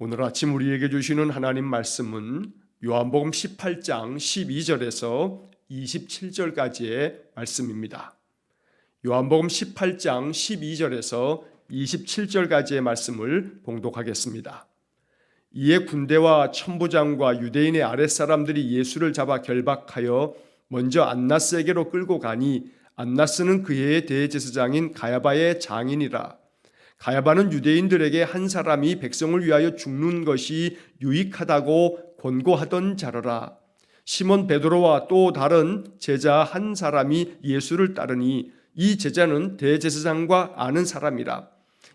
오늘 아침 우리에게 주시는 하나님 말씀은 요한복음 18장 12절에서 27절까지의 말씀입니다. 요한복음 18장 12절에서 27절까지의 말씀을 봉독하겠습니다. 이에 군대와 천부장과 유대인의 아랫사람들이 예수를 잡아 결박하여 먼저 안나스에게로 끌고 가니 안나스는 그 해의 대제사장인 가야바의 장인이라. 가야바는 유대인들에게 한 사람이 백성을 위하여 죽는 것이 유익하다고 권고하던 자라라. 시몬 베드로와 또 다른 제자 한 사람이 예수를 따르니 이 제자는 대제사장과 아는 사람이라.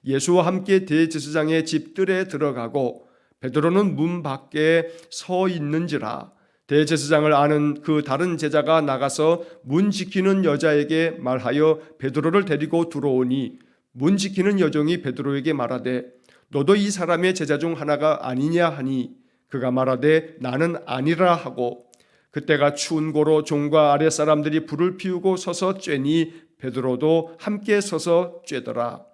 예수와 함께 대제사장의 집들에 들어가고 베드로는 문 밖에 서 있는지라. 대제사장을 아는 그 다른 제자가 나가서 문 지키는 여자에게 말하여 베드로를 데리고 들어오니 문 지키는 여종이 베드로에게 말하되 너도 이 사람의 제자 중 하나가 아니냐 하니 그가 말하되 나는 아니라 하고 그때가 추운 고로 종과 아랫사람들이 불을 피우고 서서 쬐니 베드로도 함께 서서 쬐더라.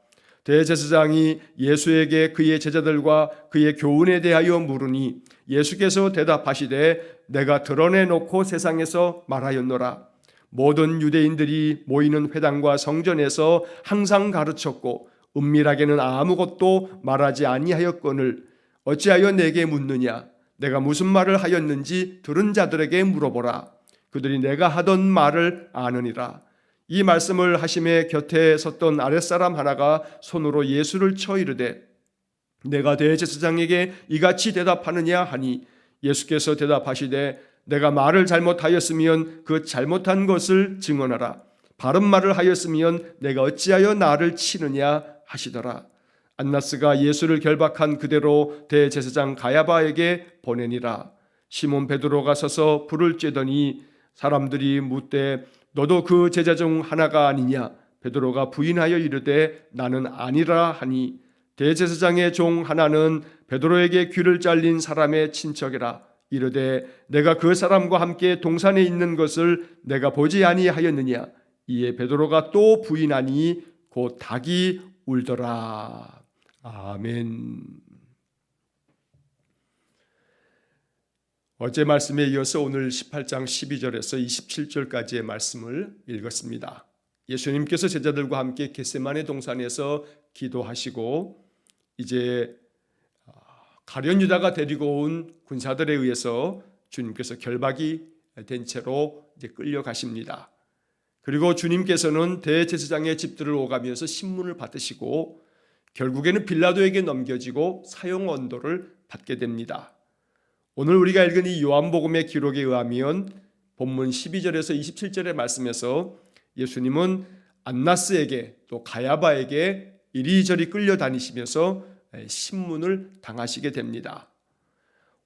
대제사장이 예수에게 그의 제자들과 그의 교훈에 대하여 물으니 예수께서 대답하시되 내가 드러내놓고 세상에서 말하였노라. 모든 유대인들이 모이는 회당과 성전에서 항상 가르쳤고 은밀하게는 아무것도 말하지 아니하였거늘 어찌하여 내게 묻느냐? 내가 무슨 말을 하였는지 들은 자들에게 물어보라. 그들이 내가 하던 말을 아느니라. 이 말씀을 하심에 곁에 섰던 아랫사람 하나가 손으로 예수를 쳐 이르되 내가 대제사장에게 이같이 대답하느냐 하니 예수께서 대답하시되 내가 말을 잘못하였으면 그 잘못한 것을 증언하라. 바른 말을 하였으면 내가 어찌하여 나를 치느냐 하시더라. 안나스가 예수를 결박한 그대로 대제사장 가야바에게 보내니라. 시몬 베드로가 서서 불을 쬐더니 사람들이 묻되 너도 그 제자 중 하나가 아니냐? 베드로가 부인하여 이르되 나는 아니라 하니 대제사장의 종 하나는 베드로에게 귀를 잘린 사람의 친척이라. 이르되 내가 그 사람과 함께 동산에 있는 것을 내가 보지 아니하였느냐? 이에 베드로가 또 부인하니 곧 닭이 울더라. 아멘. 어제 말씀에 이어서 오늘 18장 12절에서 27절까지의 말씀을 읽었습니다. 예수님께서 제자들과 함께 겟세마네 동산에서 기도하시고 이제 가룟 유다가 데리고 온 군사들에 의해서 주님께서 결박이 된 채로 이제 끌려가십니다. 그리고 주님께서는 대제사장의 집들을 오가면서 신문을 받으시고 결국에는 빌라도에게 넘겨지고 사형 언도를 받게 됩니다. 오늘 우리가 읽은 이 요한복음의 기록에 의하면 본문 12절에서 27절의 말씀에서 예수님은 안나스에게 또 가야바에게 이리저리 끌려다니시면서 신문을 당하시게 됩니다.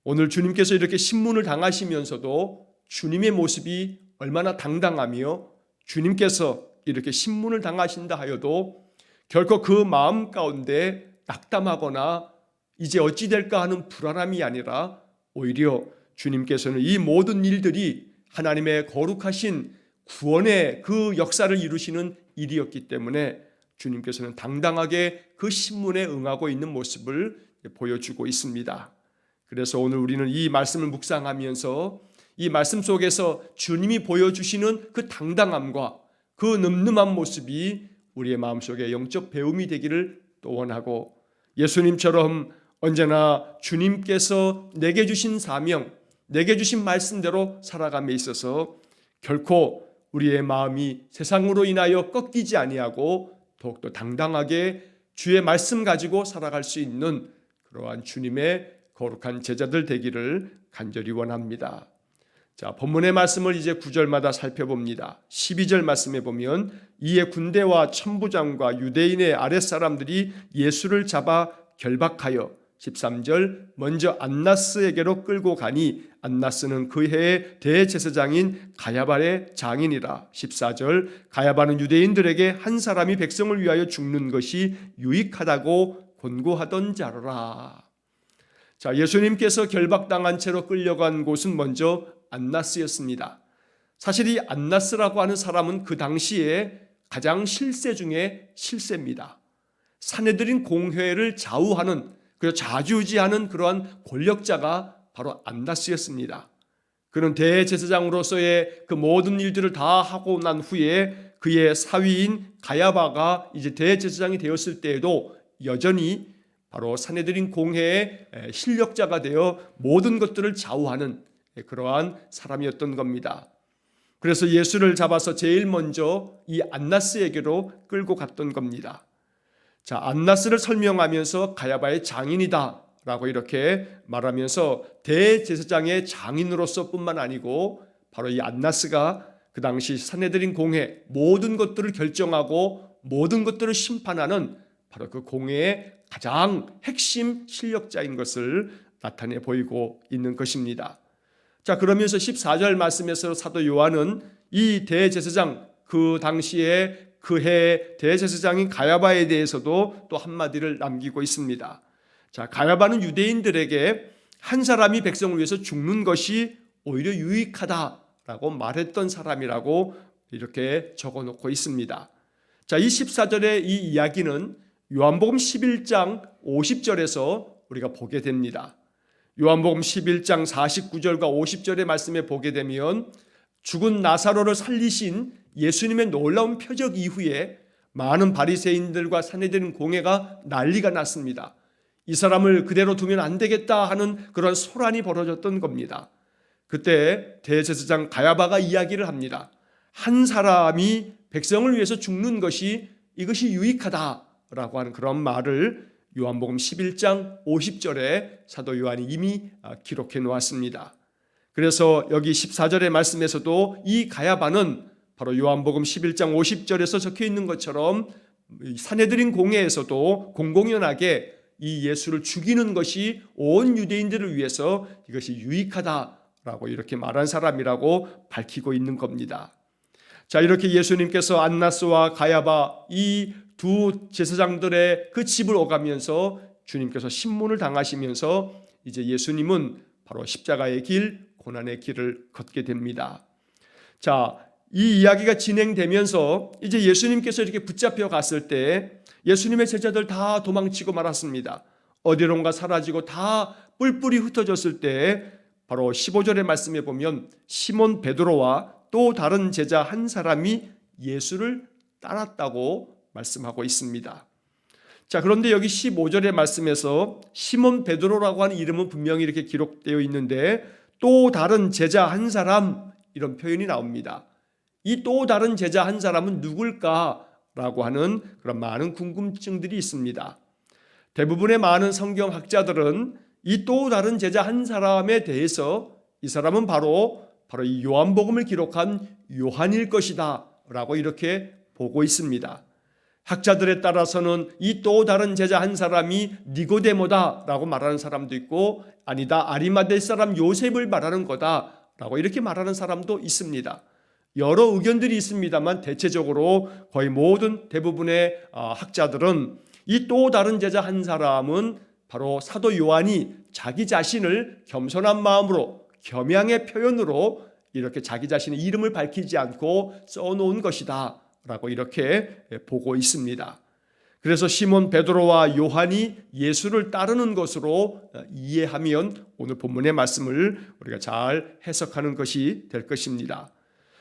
오늘 주님께서 이렇게 신문을 당하시면서도 주님의 모습이 얼마나 당당하며 주님께서 이렇게 신문을 당하신다 하여도 결코 그 마음 가운데 낙담하거나 이제 어찌 될까 하는 불안함이 아니라 오히려 주님께서는 이 모든 일들이 하나님의 거룩하신 구원의 그 역사를 이루시는 일이었기 때문에 주님께서는 당당하게 그 신문에 응하고 있는 모습을 보여주고 있습니다. 그래서 오늘 우리는 이 말씀을 묵상하면서 이 말씀 속에서 주님이 보여주시는 그 당당함과 그 늠름한 모습이 우리의 마음속에 영적 배움이 되기를 또 원하고 예수님처럼 언제나 주님께서 내게 주신 사명, 내게 주신 말씀대로 살아감에 있어서 결코 우리의 마음이 세상으로 인하여 꺾이지 아니하고 더욱더 당당하게 주의 말씀 가지고 살아갈 수 있는 그러한 주님의 거룩한 제자들 되기를 간절히 원합니다. 자, 본문의 말씀을 이제 9절마다 살펴봅니다. 12절 말씀에 보면 이에 군대와 천부장과 유대인의 아랫사람들이 예수를 잡아 결박하여 13절 먼저 안나스에게로 끌고 가니 안나스는 그 해의 대제사장인 가야바의 장인이라. 14절 가야바는 유대인들에게 한 사람이 백성을 위하여 죽는 것이 유익하다고 권고하던 자라. 자, 예수님께서 결박당한 채로 끌려간 곳은 먼저 안나스였습니다. 사실 이 안나스라고 하는 사람은 그 당시에 가장 실세 중에 실세입니다. 사내들인 공회를 좌우하는 그래서 좌지우지하는 그러한 권력자가 바로 안나스였습니다. 그는 대제사장으로서의 그 모든 일들을 다 하고 난 후에 그의 사위인 가야바가 이제 대제사장이 되었을 때에도 여전히 바로 산헤드린 공회의 실력자가 되어 모든 것들을 좌우하는 그러한 사람이었던 겁니다. 그래서 예수를 잡아서 제일 먼저 이 안나스에게로 끌고 갔던 겁니다. 자, 안나스를 설명하면서 가야바의 장인이다 라고 이렇게 말하면서 대제사장의 장인으로서 뿐만 아니고 바로 이 안나스가 그 당시 산헤드린 공회 모든 것들을 결정하고 모든 것들을 심판하는 바로 그 공회의 가장 핵심 실력자인 것을 나타내 보이고 있는 것입니다. 자, 그러면서 14절 말씀에서 사도 요한은 이 대제사장, 그 당시에 그해 대제사장인 가야바에 대해서도 또 한마디를 남기고 있습니다. 자, 가야바는 유대인들에게 한 사람이 백성을 위해서 죽는 것이 오히려 유익하다라고 말했던 사람이라고 이렇게 적어놓고 있습니다. 자, 이 14절의 이 이야기는 요한복음 11장 50절에서 우리가 보게 됩니다. 요한복음 11장 49절과 50절의 말씀에 보게 되면 죽은 나사로를 살리신 예수님의 놀라운 표적 이후에 많은 바리새인들과 산헤드린 공회가 난리가 났습니다. 이 사람을 그대로 두면 안 되겠다 하는 그런 소란이 벌어졌던 겁니다. 그때 대제사장 가야바가 이야기를 합니다. 한 사람이 백성을 위해서 죽는 것이 이것이 유익하다라고 하는 그런 말을 요한복음 11장 50절에 사도 요한이 이미 기록해 놓았습니다. 그래서 여기 14절의 말씀에서도 이 가야바는 바로 요한복음 11장 50절에서 적혀 있는 것처럼 산헤드린 공회에서도 공공연하게 이 예수를 죽이는 것이 온 유대인들을 위해서 이것이 유익하다라고 이렇게 말한 사람이라고 밝히고 있는 겁니다. 자, 이렇게 예수님께서 안나스와 가야바 이 두 제사장들의 그 집을 오가면서 주님께서 신문을 당하시면서 이제 예수님은 바로 십자가의 길, 고난의 길을 걷게 됩니다. 자, 이 이야기가 진행되면서 이제 예수님께서 이렇게 붙잡혀 갔을 때 예수님의 제자들 다 도망치고 말았습니다. 어디론가 사라지고 다 뿔뿔이 흩어졌을 때 바로 15절의 말씀에 보면 시몬 베드로와 또 다른 제자 한 사람이 예수를 따랐다고 말씀하고 있습니다. 자, 그런데 여기 15절의 말씀에서 시몬 베드로라고 하는 이름은 분명히 이렇게 기록되어 있는데 또 다른 제자 한 사람 이런 표현이 나옵니다. 이 또 다른 제자 한 사람은 누굴까라고 하는 그런 많은 궁금증들이 있습니다. 대부분의 많은 성경학자들은 이 또 다른 제자 한 사람에 대해서 이 사람은 바로 이 요한복음을 기록한 요한일 것이다 라고 이렇게 보고 있습니다. 학자들에 따라서는 이 또 다른 제자 한 사람이 니고데모다라고 말하는 사람도 있고 아니다 아리마대 사람 요셉을 말하는 거다라고 이렇게 말하는 사람도 있습니다. 여러 의견들이 있습니다만 대체적으로 거의 모든 대부분의 학자들은 이 또 다른 제자 한 사람은 바로 사도 요한이 자기 자신을 겸손한 마음으로 겸양의 표현으로 이렇게 자기 자신의 이름을 밝히지 않고 써놓은 것이다 라고 이렇게 보고 있습니다. 그래서 시몬 베드로와 요한이 예수를 따르는 것으로 이해하면 오늘 본문의 말씀을 우리가 잘 해석하는 것이 될 것입니다.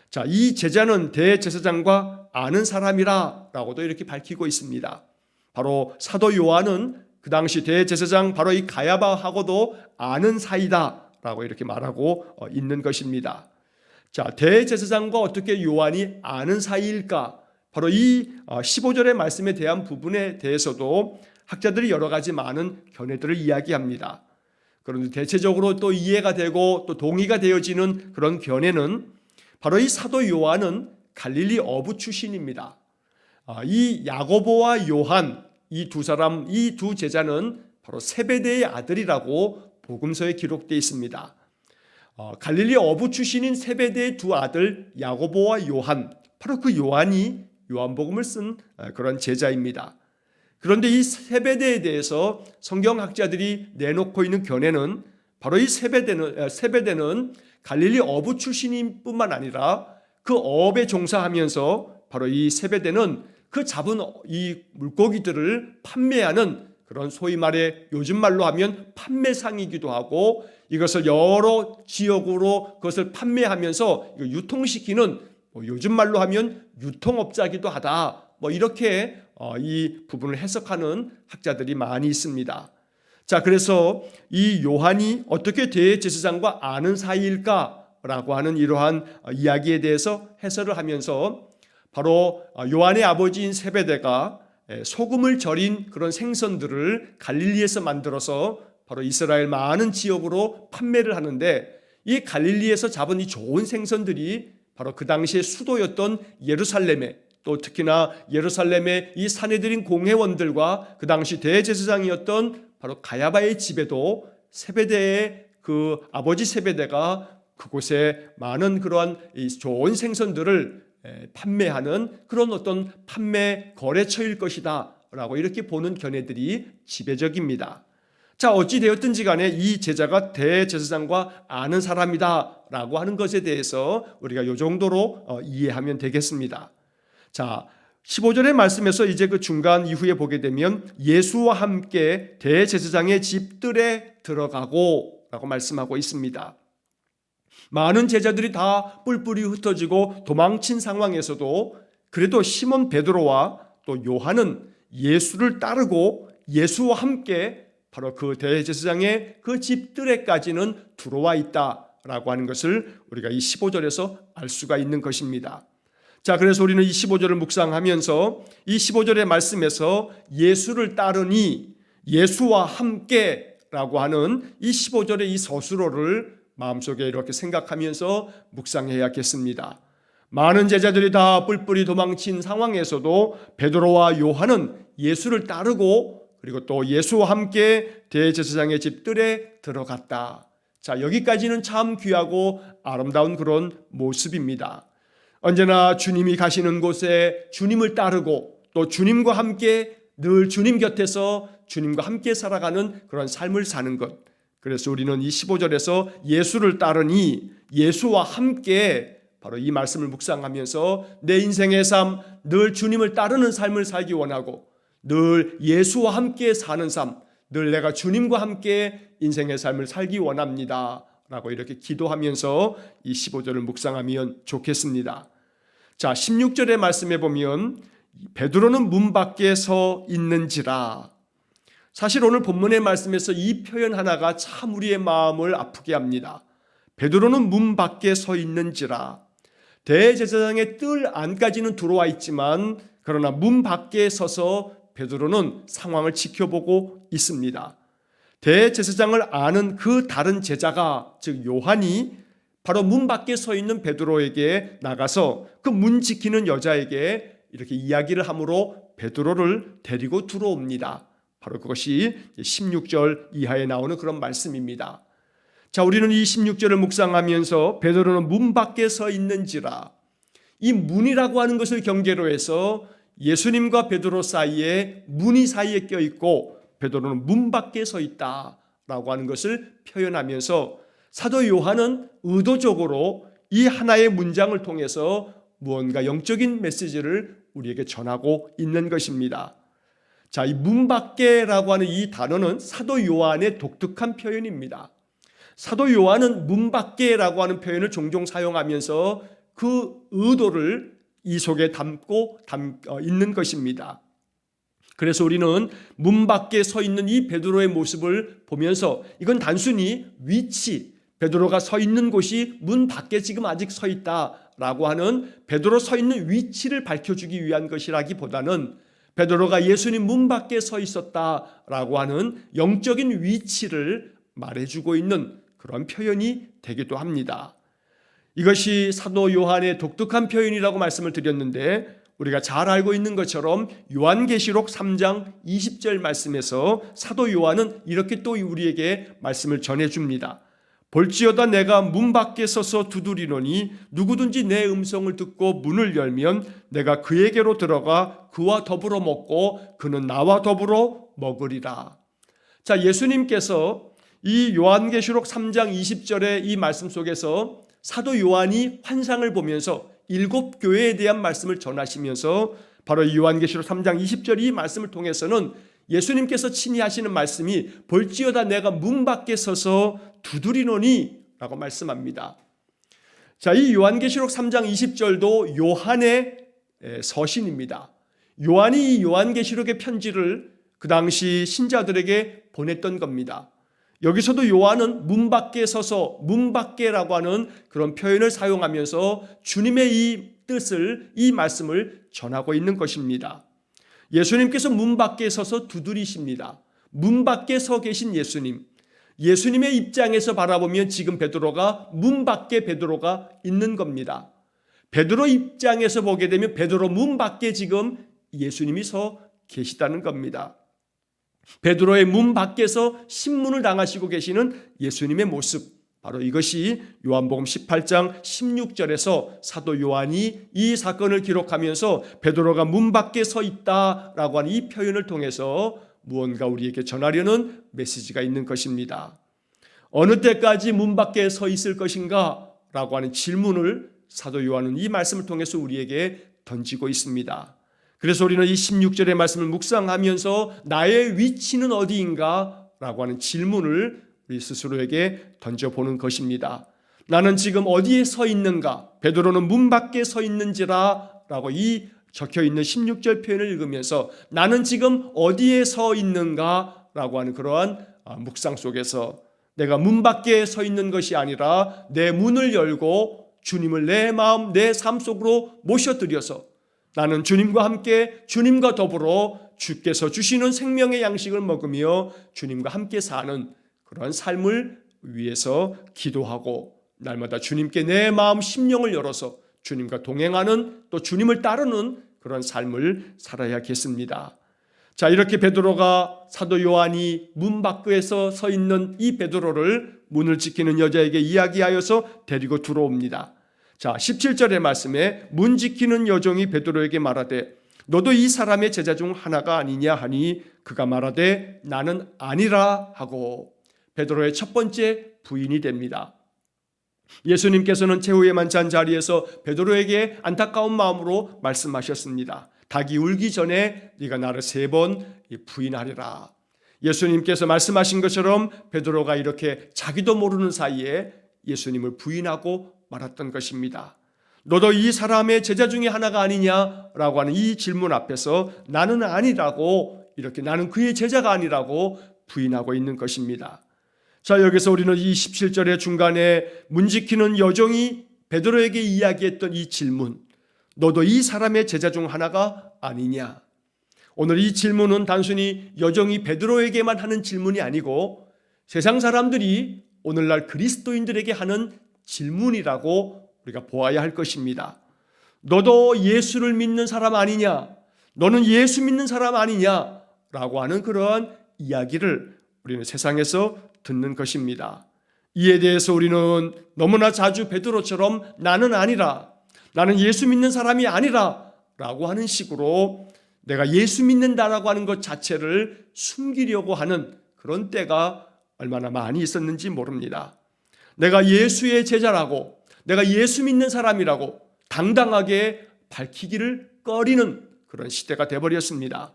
자, 이 제자는 대제사장과 아는 사람이라 라고도 이렇게 밝히고 있습니다. 바로 사도 요한은 그 당시 대제사장 바로 이 가야바하고도 아는 사이다 라고 이렇게 말하고 있는 것입니다. 자, 대제사장과 어떻게 요한이 아는 사이일까? 바로 이 15절의 말씀에 대한 부분에 대해서도 학자들이 여러 가지 많은 견해들을 이야기합니다. 그런데 대체적으로 또 이해가 되고 또 동의가 되어지는 그런 견해는 바로 이 사도 요한은 갈릴리 어부 출신입니다. 이 야고보와 요한 이 두 사람, 이 두 제자는 바로 세베대의 아들이라고 복음서에 기록되어 있습니다. 갈릴리 어부 출신인 세베대의 두 아들 야고보와 요한, 바로 그 요한이 요한복음을 쓴 그런 제자입니다. 그런데 이 세베대에 대해서 성경학자들이 내놓고 있는 견해는 바로 이 세베대는 갈릴리 어부 출신인 뿐만 아니라 그 어업에 종사하면서 바로 이 세베대는 그 잡은 이 물고기들을 판매하는 그런 소위 말해 요즘 말로 하면 판매상이기도 하고 이것을 여러 지역으로 그것을 판매하면서 유통시키는 요즘 말로 하면 유통업자기도 하다. 이렇게 이 부분을 해석하는 학자들이 많이 있습니다. 자, 그래서 이 요한이 어떻게 대제사장과 아는 사이일까라고 하는 이러한 이야기에 대해서 해설을 하면서 바로 요한의 아버지인 세베대가 소금을 절인 그런 생선들을 갈릴리에서 만들어서 바로 이스라엘 많은 지역으로 판매를 하는데 이 갈릴리에서 잡은 이 좋은 생선들이 바로 그 당시의 수도였던 예루살렘에 또 특히나 예루살렘의 이 사내들인 공회원들과 그 당시 대제사장이었던 바로 가야바의 집에도 세베대의 그 아버지 세베대가 그곳에 많은 그러한 좋은 생선들을 판매하는 그런 어떤 판매 거래처일 것이다 라고 이렇게 보는 견해들이 지배적입니다. 자, 어찌 되었든지 간에 이 제자가 대제사장과 아는 사람이다 라고 하는 것에 대해서 우리가 이 정도로 이해하면 되겠습니다. 자, 15절의 말씀에서 이제 그 중간 이후에 보게 되면 예수와 함께 대제사장의 집들에 들어가고 라고 말씀하고 있습니다. 많은 제자들이 다 뿔뿔이 흩어지고 도망친 상황에서도 그래도 시몬 베드로와 또 요한은 예수를 따르고 예수와 함께 바로 그 대제사장의 그 집들에까지는 들어와 있다라고 하는 것을 우리가 이 15절에서 알 수가 있는 것입니다. 자, 그래서 우리는 이 15절을 묵상하면서 이 15절의 말씀에서 예수를 따르니 예수와 함께라고 하는 이 15절의 이 서술어를 마음속에 이렇게 생각하면서 묵상해야겠습니다. 많은 제자들이 다 뿔뿔이 도망친 상황에서도 베드로와 요한은 예수를 따르고 그리고 또 예수와 함께 대제사장의 집들에 들어갔다. 자, 여기까지는 참 귀하고 아름다운 그런 모습입니다. 언제나 주님이 가시는 곳에 주님을 따르고 또 주님과 함께 늘 주님 곁에서 주님과 함께 살아가는 그런 삶을 사는 것. 그래서 우리는 이 15절에서 예수를 따르니 예수와 함께 바로 이 말씀을 묵상하면서 내 인생의 삶, 늘 주님을 따르는 삶을 살기 원하고 늘 예수와 함께 사는 삶, 늘 내가 주님과 함께 인생의 삶을 살기 원합니다 라고 이렇게 기도하면서 이 15절을 묵상하면 좋겠습니다. 자, 16절의 말씀에 보면 베드로는 문 밖에 서 있는지라. 사실 오늘 본문의 말씀에서 이 표현 하나가 참 우리의 마음을 아프게 합니다. 베드로는 문 밖에 서 있는지라. 대제사장의 뜰 안까지는 들어와 있지만 그러나 문 밖에 서서 베드로는 상황을 지켜보고 있습니다. 대제사장을 아는 그 다른 제자가 즉 요한이 바로 문 밖에 서 있는 베드로에게 나가서 그 문 지키는 여자에게 이렇게 이야기를 함으로 베드로를 데리고 들어옵니다. 바로 그것이 16절 이하에 나오는 그런 말씀입니다. 자, 우리는 이 16절을 묵상하면서 베드로는 문 밖에 서 있는지라. 이 문이라고 하는 것을 경계로 해서 예수님과 베드로 사이에 문이 사이에 껴있고 베드로는 문 밖에 서 있다라고 하는 것을 표현하면서 사도 요한은 의도적으로 이 하나의 문장을 통해서 무언가 영적인 메시지를 우리에게 전하고 있는 것입니다. 자, 이 문 밖에라고 하는 이 단어는 사도 요한의 독특한 표현입니다. 사도 요한은 문 밖에라고 하는 표현을 종종 사용하면서 그 의도를 이 속에 담고 있는 것입니다. 그래서 우리는 문 밖에 서 있는 이 베드로의 모습을 보면서 이건 단순히 위치, 베드로가 서 있는 곳이 문 밖에 지금 아직 서 있다라고 하는 베드로 서 있는 위치를 밝혀주기 위한 것이라기보다는 베드로가 예수님 문 밖에 서 있었다라고 하는 영적인 위치를 말해주고 있는 그런 표현이 되기도 합니다. 이것이 사도 요한의 독특한 표현이라고 말씀을 드렸는데 우리가 잘 알고 있는 것처럼 요한계시록 3장 20절 말씀에서 사도 요한은 이렇게 또 우리에게 말씀을 전해줍니다. 볼지어다 내가 문 밖에 서서 두드리노니 누구든지 내 음성을 듣고 문을 열면 내가 그에게로 들어가 그와 더불어 먹고 그는 나와 더불어 먹으리라. 자, 예수님께서 이 요한계시록 3장 20절의 이 말씀 속에서 사도 요한이 환상을 보면서 7교회에 대한 말씀을 전하시면서 바로 이 요한계시록 3장 20절 이 말씀을 통해서는 예수님께서 친히 하시는 말씀이 볼지어다 내가 문 밖에 서서 두드리노니 라고 말씀합니다. 자, 이 요한계시록 3장 20절도 요한의 서신입니다. 요한이 이 요한계시록의 편지를 그 당시 신자들에게 보냈던 겁니다. 여기서도 요한은 문 밖에 서서 문 밖에라고 하는 그런 표현을 사용하면서 주님의 이 뜻을, 이 말씀을 전하고 있는 것입니다. 예수님께서 문 밖에 서서 두드리십니다. 문 밖에 서 계신 예수님, 예수님의 입장에서 바라보면 지금 베드로가 문 밖에 베드로가 있는 겁니다. 베드로 입장에서 보게 되면 베드로 문 밖에 지금 예수님이 서 계시다는 겁니다. 베드로의 문 밖에서 신문을 당하시고 계시는 예수님의 모습, 바로 이것이 요한복음 18장 16절에서 사도 요한이 이 사건을 기록하면서 베드로가 문 밖에 서 있다라고 하는 이 표현을 통해서 무언가 우리에게 전하려는 메시지가 있는 것입니다. 어느 때까지 문 밖에 서 있을 것인가? 라고 하는 질문을 사도 요한은 이 말씀을 통해서 우리에게 던지고 있습니다. 그래서 우리는 이 16절의 말씀을 묵상하면서 나의 위치는 어디인가? 라고 하는 질문을 우리 스스로에게 던져보는 것입니다. 나는 지금 어디에 서 있는가? 베드로는 문 밖에 서 있는지라 라고 이 적혀있는 16절 표현을 읽으면서 나는 지금 어디에 서 있는가? 라고 하는 그러한 묵상 속에서 내가 문 밖에 서 있는 것이 아니라 내 문을 열고 주님을 내 마음, 내 삶 속으로 모셔드려서 나는 주님과 함께 주님과 더불어 주께서 주시는 생명의 양식을 먹으며 주님과 함께 사는 그런 삶을 위해서 기도하고 날마다 주님께 내 마음 심령을 열어서 주님과 동행하는 또 주님을 따르는 그런 삶을 살아야겠습니다. 자, 이렇게 베드로가 사도 요한이 문 밖에서 서 있는 이 베드로를 문을 지키는 여자에게 이야기하여서 데리고 들어옵니다. 자, 17절의 말씀에 문 지키는 여종이 베드로에게 말하되 너도 이 사람의 제자 중 하나가 아니냐 하니 그가 말하되 나는 아니라 하고 베드로의 첫 번째 부인이 됩니다. 예수님께서는 최후의 잔 자리에서 베드로에게 안타까운 마음으로 말씀하셨습니다. 닭이 울기 전에 네가 나를 3번 부인하리라. 예수님께서 말씀하신 것처럼 베드로가 이렇게 자기도 모르는 사이에 예수님을 부인하고 말았던 것입니다. 너도 이 사람의 제자 중에 하나가 아니냐라고 하는 이 질문 앞에서 나는 아니라고, 이렇게 나는 그의 제자가 아니라고 부인하고 있는 것입니다. 자, 여기서 우리는 이 17절의 중간에 문 지키는 여종이 베드로에게 이야기했던 이 질문, 너도 이 사람의 제자 중 하나가 아니냐? 오늘 이 질문은 단순히 여종이 베드로에게만 하는 질문이 아니고 세상 사람들이 오늘날 그리스도인들에게 하는 질문이라고 우리가 보아야 할 것입니다. 너도 예수를 믿는 사람 아니냐? 너는 예수 믿는 사람 아니냐? 라고 하는 그러한 이야기를 우리는 세상에서 듣는 것입니다. 이에 대해서 우리는 너무나 자주 베드로처럼 나는 아니라, 나는 예수 믿는 사람이 아니라 라고 하는 식으로 내가 예수 믿는다라고 하는 것 자체를 숨기려고 하는 그런 때가 얼마나 많이 있었는지 모릅니다. 내가 예수의 제자라고, 내가 예수 믿는 사람이라고 당당하게 밝히기를 꺼리는 그런 시대가 되어버렸습니다.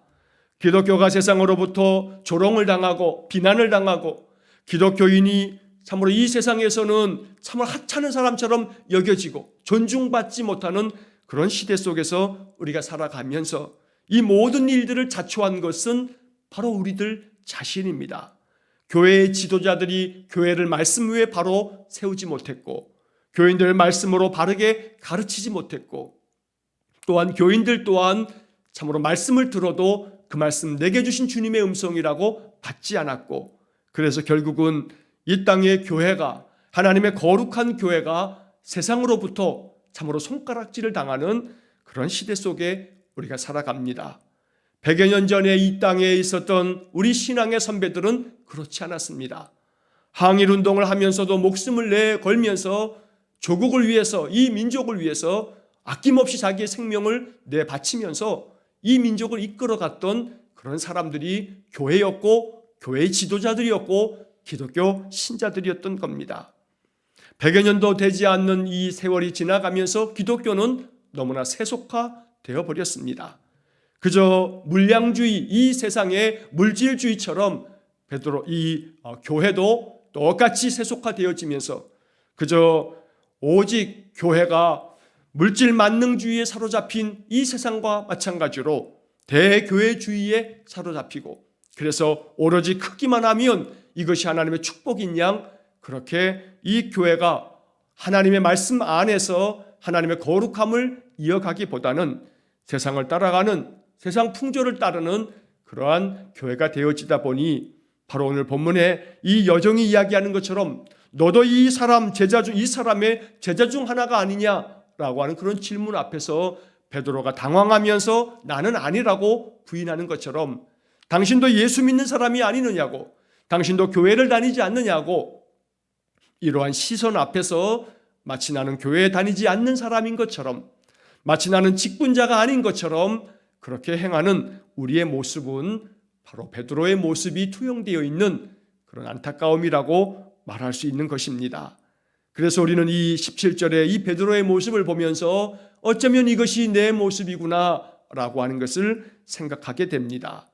기독교가 세상으로부터 조롱을 당하고 비난을 당하고 기독교인이 참으로 이 세상에서는 참으로 하찮은 사람처럼 여겨지고 존중받지 못하는 그런 시대 속에서 우리가 살아가면서 이 모든 일들을 자초한 것은 바로 우리들 자신입니다. 교회의 지도자들이 교회를 말씀 위에 바로 세우지 못했고, 교인들을 말씀으로 바르게 가르치지 못했고, 또한 교인들 또한 참으로 말씀을 들어도 그 말씀 내게 주신 주님의 음성이라고 받지 않았고, 그래서 결국은 이 땅의 교회가, 하나님의 거룩한 교회가 세상으로부터 참으로 손가락질을 당하는 그런 시대 속에 우리가 살아갑니다. 100여 년 전에 이 땅에 있었던 우리 신앙의 선배들은 그렇지 않았습니다. 항일운동을 하면서도 목숨을 내걸면서 조국을 위해서, 이 민족을 위해서 아낌없이 자기의 생명을 내바치면서 이 민족을 이끌어갔던 그런 사람들이 교회였고, 교회의 지도자들이었고, 기독교 신자들이었던 겁니다. 100여 년도 되지 않는 이 세월이 지나가면서 기독교는 너무나 세속화되어 버렸습니다. 그저 물량주의, 이 세상의 물질주의처럼 베드로 이 교회도 똑같이 세속화되어지면서 그저 오직 교회가 물질 만능주의에 사로잡힌 이 세상과 마찬가지로 대교회주의에 사로잡히고, 그래서 오로지 크기만 하면 이것이 하나님의 축복인 양 그렇게 이 교회가 하나님의 말씀 안에서 하나님의 거룩함을 이어가기보다는 세상을 따라가는, 세상 풍조를 따르는 그러한 교회가 되어지다 보니 바로 오늘 본문에 이 여정이 이야기하는 것처럼 너도 이 사람의 제자 중 하나가 아니냐라고 하는 그런 질문 앞에서 베드로가 당황하면서 나는 아니라고 부인하는 것처럼, 당신도 예수 믿는 사람이 아니느냐고, 당신도 교회를 다니지 않느냐고, 이러한 시선 앞에서 마치 나는 교회에 다니지 않는 사람인 것처럼, 마치 나는 직분자가 아닌 것처럼 그렇게 행하는 우리의 모습은 바로 베드로의 모습이 투영되어 있는 그런 안타까움이라고 말할 수 있는 것입니다. 그래서 우리는 이 17절에 이 베드로의 모습을 보면서 어쩌면 이것이 내 모습이구나 라고 하는 것을 생각하게 됩니다.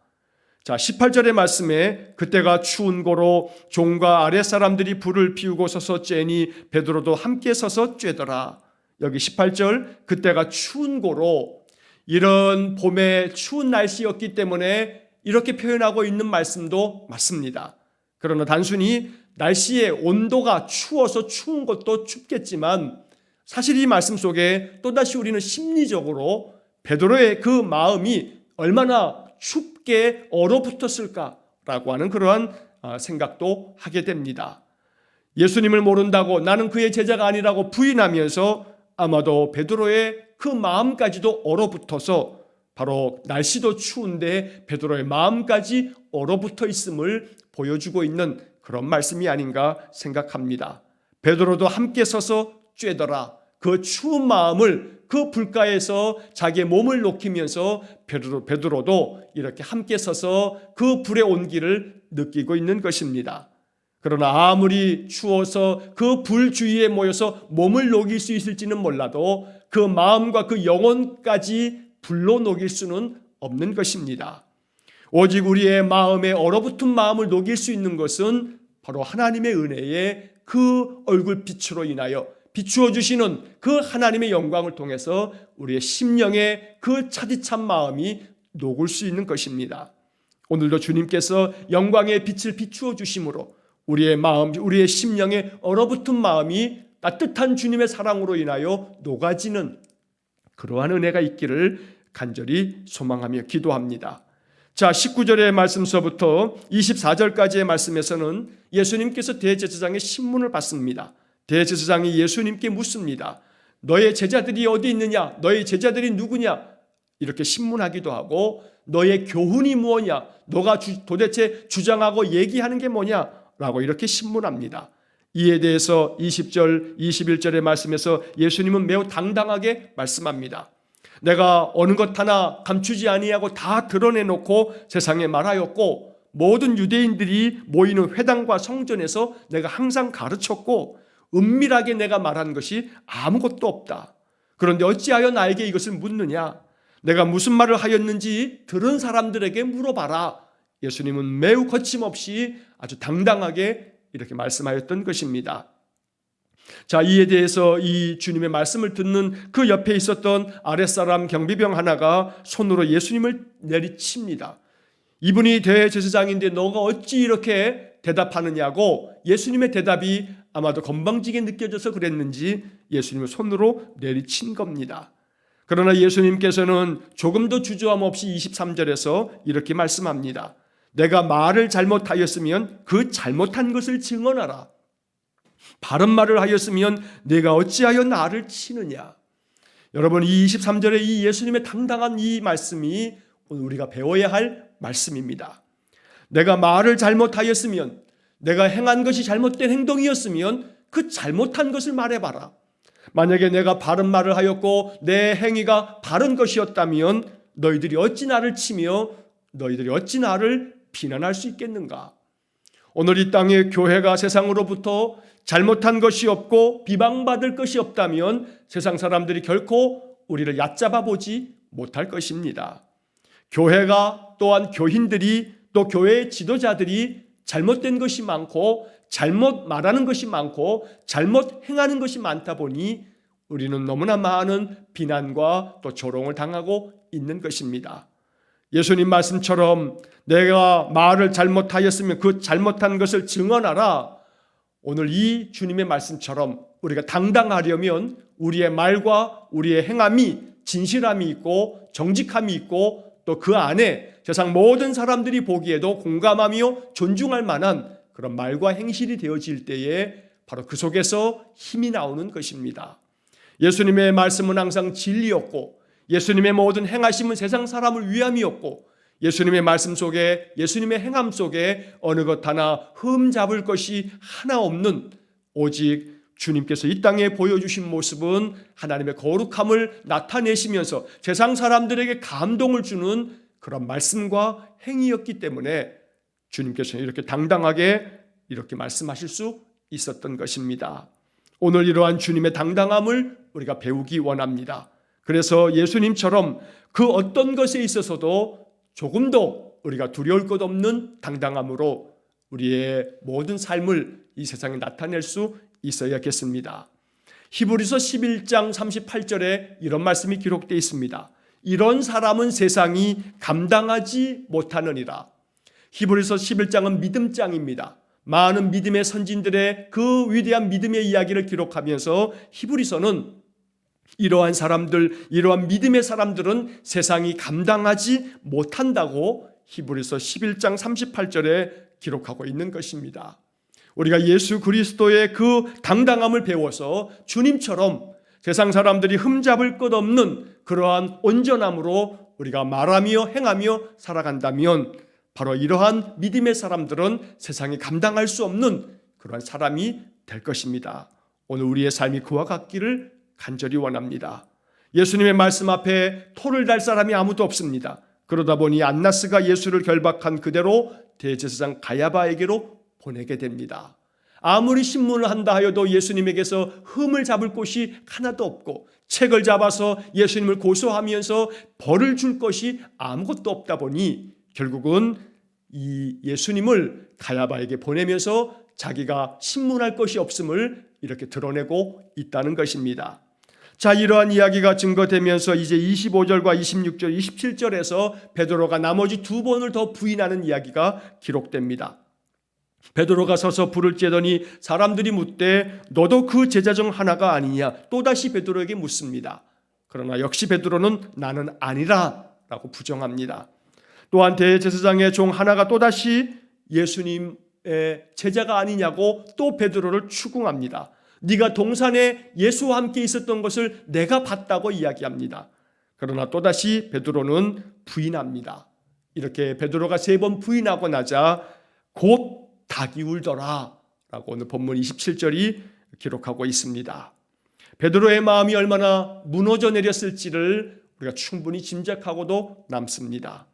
자, 18절의 말씀에 그때가 추운 고로 종과 아랫사람들이 불을 피우고 서서 쬐니 베드로도 함께 서서 쬐더라. 여기 18절 그때가 추운 고로, 이런 봄의 추운 날씨였기 때문에 이렇게 표현하고 있는 말씀도 맞습니다. 그러나 단순히 날씨의 온도가 추워서 추운 것도 춥겠지만 사실 이 말씀 속에 또다시 우리는 심리적으로 베드로의 그 마음이 얼마나 춥게 얼어붙었을까라고 하는 그러한 생각도 하게 됩니다. 예수님을 모른다고, 나는 그의 제자가 아니라고 부인하면서 아마도 베드로의 그 마음까지도 얼어붙어서, 바로 날씨도 추운데 베드로의 마음까지 얼어붙어 있음을 보여주고 있는 그런 말씀이 아닌가 생각합니다. 베드로도 함께 서서 쬐더라. 그 추운 마음을 그 불가에서 자기의 몸을 녹이면서 베드로도 이렇게 함께 서서 그 불의 온기를 느끼고 있는 것입니다. 그러나 아무리 추워서 그 불 주위에 모여서 몸을 녹일 수 있을지는 몰라도 그 마음과 그 영혼까지 불로 녹일 수는 없는 것입니다. 오직 우리의 마음에 얼어붙은 마음을 녹일 수 있는 것은 바로 하나님의 은혜의 그 얼굴빛으로 인하여 비추어 주시는 그 하나님의 영광을 통해서 우리의 심령의 그 차디찬 마음이 녹을 수 있는 것입니다. 오늘도 주님께서 영광의 빛을 비추어 주심으로 우리의 마음, 우리의 심령의 얼어붙은 마음이 따뜻한 주님의 사랑으로 인하여 녹아지는 그러한 은혜가 있기를 간절히 소망하며 기도합니다. 자, 19절의 말씀서부터 24절까지의 말씀에서는 예수님께서 대제사장의 신문을 받습니다. 대제사장이 예수님께 묻습니다. 너의 제자들이 어디 있느냐? 너의 제자들이 누구냐? 이렇게 신문하기도 하고, 너의 교훈이 무엇냐? 너가 도대체 주장하고 얘기하는 게 뭐냐? 라고 이렇게 신문합니다. 이에 대해서 20절, 21절의 말씀에서 예수님은 매우 당당하게 말씀합니다. 내가 어느 것 하나 감추지 아니하고 다 드러내놓고 세상에 말하였고, 모든 유대인들이 모이는 회당과 성전에서 내가 항상 가르쳤고, 은밀하게 내가 말한 것이 아무것도 없다. 그런데 어찌하여 나에게 이것을 묻느냐? 내가 무슨 말을 하였는지 들은 사람들에게 물어봐라. 예수님은 매우 거침없이 아주 당당하게 이렇게 말씀하였던 것입니다. 자, 이에 대해서 이 주님의 말씀을 듣는 그 옆에 있었던 아랫사람 경비병 하나가 손으로 예수님을 내리칩니다. 이분이 대제사장인데 너가 어찌 이렇게 대답하느냐고, 예수님의 대답이 아마도 건방지게 느껴져서 그랬는지 예수님을 손으로 내리친 겁니다. 그러나 예수님께서는 조금도 주저함 없이 23절에서 이렇게 말씀합니다. 내가 말을 잘못하였으면 그 잘못한 것을 증언하라. 바른 말을 하였으면 내가 어찌하여 나를 치느냐. 여러분, 이 23절의 이 예수님의 당당한 이 말씀이 오늘 우리가 배워야 할 말씀입니다. 내가 말을 잘못하였으면, 내가 행한 것이 잘못된 행동이었으면 그 잘못한 것을 말해봐라. 만약에 내가 바른 말을 하였고 내 행위가 바른 것이었다면 너희들이 어찌 나를 치며 너희들이 어찌 나를 비난할 수 있겠는가? 오늘 이 땅에 교회가 세상으로부터 잘못한 것이 없고 비방받을 것이 없다면 세상 사람들이 결코 우리를 얕잡아 보지 못할 것입니다. 교회가 또한 교인들이 또 교회의 지도자들이 잘못된 것이 많고 잘못 말하는 것이 많고 잘못 행하는 것이 많다 보니 우리는 너무나 많은 비난과 또 조롱을 당하고 있는 것입니다. 예수님 말씀처럼 내가 말을 잘못하였으면 그 잘못한 것을 증언하라. 오늘 이 주님의 말씀처럼 우리가 당당하려면 우리의 말과 우리의 행함이 진실함이 있고 정직함이 있고 또 그 안에 세상 모든 사람들이 보기에도 공감하며 존중할 만한 그런 말과 행실이 되어질 때에 바로 그 속에서 힘이 나오는 것입니다. 예수님의 말씀은 항상 진리였고 예수님의 모든 행하심은 세상 사람을 위함이었고 예수님의 말씀 속에 예수님의 행함 속에 어느 것 하나 흠잡을 것이 하나 없는 오직 주님께서 이 땅에 보여주신 모습은 하나님의 거룩함을 나타내시면서 세상 사람들에게 감동을 주는 그런 말씀과 행위였기 때문에 주님께서는 이렇게 당당하게 이렇게 말씀하실 수 있었던 것입니다. 오늘 이러한 주님의 당당함을 우리가 배우기 원합니다. 그래서 예수님처럼 그 어떤 것에 있어서도 조금도 우리가 두려울 것 없는 당당함으로 우리의 모든 삶을 이 세상에 나타낼 수 있어야겠습니다. 히브리서 11장 38절에 이런 말씀이 기록되어 있습니다. 이런 사람은 세상이 감당하지 못하느니라. 히브리서 11장은 믿음장입니다. 많은 믿음의 선진들의 그 위대한 믿음의 이야기를 기록하면서 히브리서는 이러한 사람들, 이러한 믿음의 사람들은 세상이 감당하지 못한다고 히브리서 11장 38절에 기록하고 있는 것입니다. 우리가 예수 그리스도의 그 당당함을 배워서 주님처럼 세상 사람들이 흠잡을 것 없는 그러한 온전함으로 우리가 말하며 행하며 살아간다면 바로 이러한 믿음의 사람들은 세상이 감당할 수 없는 그러한 사람이 될 것입니다. 오늘 우리의 삶이 그와 같기를 간절히 원합니다. 예수님의 말씀 앞에 토를 달 사람이 아무도 없습니다. 그러다 보니 안나스가 예수를 결박한 그대로 대제사장 가야바에게로 보내게 됩니다. 아무리 신문을 한다 하여도 예수님에게서 흠을 잡을 곳이 하나도 없고 책을 잡아서 예수님을 고소하면서 벌을 줄 것이 아무것도 없다 보니 결국은 이 예수님을 가야바에게 보내면서 자기가 신문할 것이 없음을 이렇게 드러내고 있다는 것입니다. 자, 이러한 이야기가 증거되면서 이제 25절과 26절, 27절에서 베드로가 나머지 두 번을 더 부인하는 이야기가 기록됩니다. 베드로가 서서 불을 쬐더니 사람들이 묻되 너도 그 제자 중 하나가 아니냐? 또다시 베드로에게 묻습니다. 그러나 역시 베드로는 나는 아니라 라고 부정합니다. 또한 대제사장의 종 하나가 또다시 예수님의 제자가 아니냐고 또 베드로를 추궁합니다. 네가 동산에 예수와 함께 있었던 것을 내가 봤다고 이야기합니다. 그러나 또다시 베드로는 부인합니다. 이렇게 베드로가 3번 부인하고 나자 곧 닭이 울더라 라고 오늘 본문 27절이 기록하고 있습니다. 베드로의 마음이 얼마나 무너져 내렸을지를 우리가 충분히 짐작하고도 남습니다.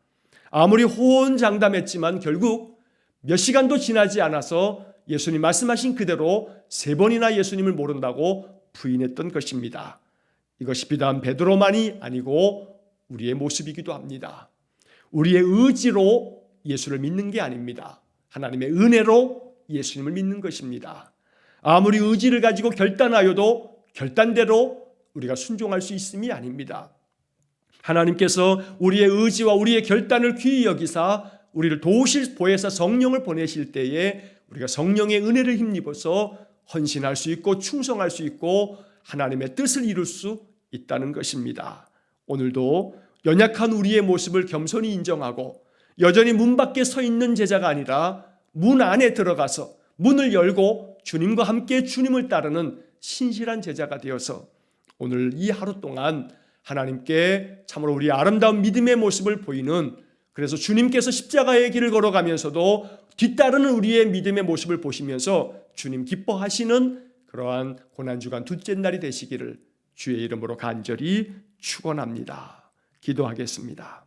아무리 호언장담했지만 결국 몇 시간도 지나지 않아서 예수님 말씀하신 그대로 3번이나 예수님을 모른다고 부인했던 것입니다. 이것이 비단 베드로만이 아니고 우리의 모습이기도 합니다. 우리의 의지로 예수를 믿는 게 아닙니다. 하나님의 은혜로 예수님을 믿는 것입니다. 아무리 의지를 가지고 결단하여도 결단대로 우리가 순종할 수 있음이 아닙니다. 하나님께서 우리의 의지와 우리의 결단을 귀히 여기사 우리를 도우실 보혜사 성령을 보내실 때에 우리가 성령의 은혜를 힘입어서 헌신할 수 있고 충성할 수 있고 하나님의 뜻을 이룰 수 있다는 것입니다. 오늘도 연약한 우리의 모습을 겸손히 인정하고 여전히 문 밖에 서 있는 제자가 아니라 문 안에 들어가서 문을 열고 주님과 함께 주님을 따르는 신실한 제자가 되어서 오늘 이 하루 동안 하나님께 참으로 우리 아름다운 믿음의 모습을 보이는, 그래서 주님께서 십자가의 길을 걸어가면서도 뒤따르는 우리의 믿음의 모습을 보시면서 주님 기뻐하시는 그러한 고난주간 둘째 날이 되시기를 주의 이름으로 간절히 축원합니다. 기도하겠습니다.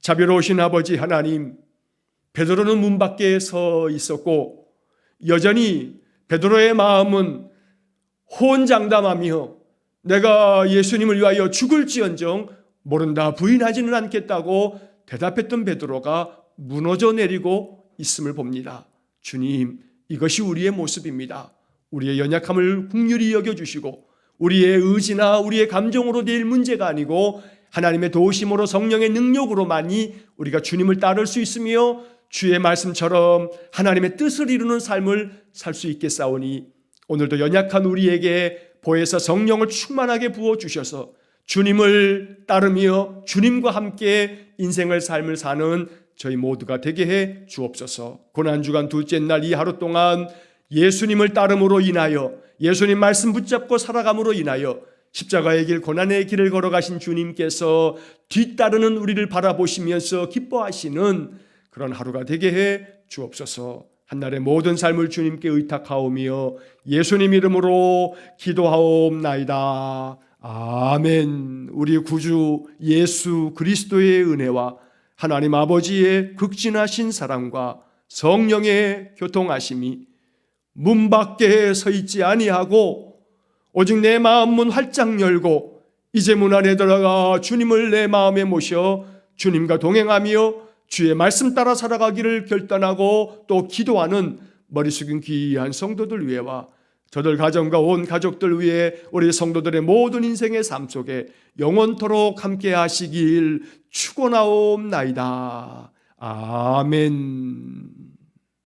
자비로우신 아버지 하나님, 베드로는 문 밖에 서 있었고 여전히 베드로의 마음은 호언장담하며 내가 예수님을 위하여 죽을지언정 모른다 부인하지는 않겠다고 대답했던 베드로가 무너져 내리고 있음을 봅니다. 주님, 이것이 우리의 모습입니다. 우리의 연약함을 긍휼히 여겨주시고 우리의 의지나 우리의 감정으로 될 문제가 아니고 하나님의 도우심으로 성령의 능력으로만이 우리가 주님을 따를 수 있으며 주의 말씀처럼 하나님의 뜻을 이루는 삶을 살 수 있겠사오니 오늘도 연약한 우리에게 보혜사 성령을 충만하게 부어주셔서 주님을 따르며 주님과 함께 인생을 삶을 사는 저희 모두가 되게 해 주옵소서. 고난주간 둘째 날 이 하루 동안 예수님을 따름으로 인하여 예수님 말씀 붙잡고 살아감으로 인하여 십자가의 길 고난의 길을 걸어가신 주님께서 뒤따르는 우리를 바라보시면서 기뻐하시는 그런 하루가 되게 해 주옵소서. 한날의 모든 삶을 주님께 의탁하오며 예수님 이름으로 기도하옵나이다. 아멘. 우리 구주 예수 그리스도의 은혜와 하나님 아버지의 극진하신 사랑과 성령의 교통하심이 문 밖에 서 있지 아니하고 오직 내 마음 문 활짝 열고 이제 문 안에 들어가 주님을 내 마음에 모셔 주님과 동행하며 주의 말씀 따라 살아가기를 결단하고 또 기도하는 머리 숙인 귀한 성도들 위해와 저들 가정과 온 가족들 위해 우리 성도들의 모든 인생의 삶 속에 영원토록 함께 하시길 축원하옵나이다. 아멘.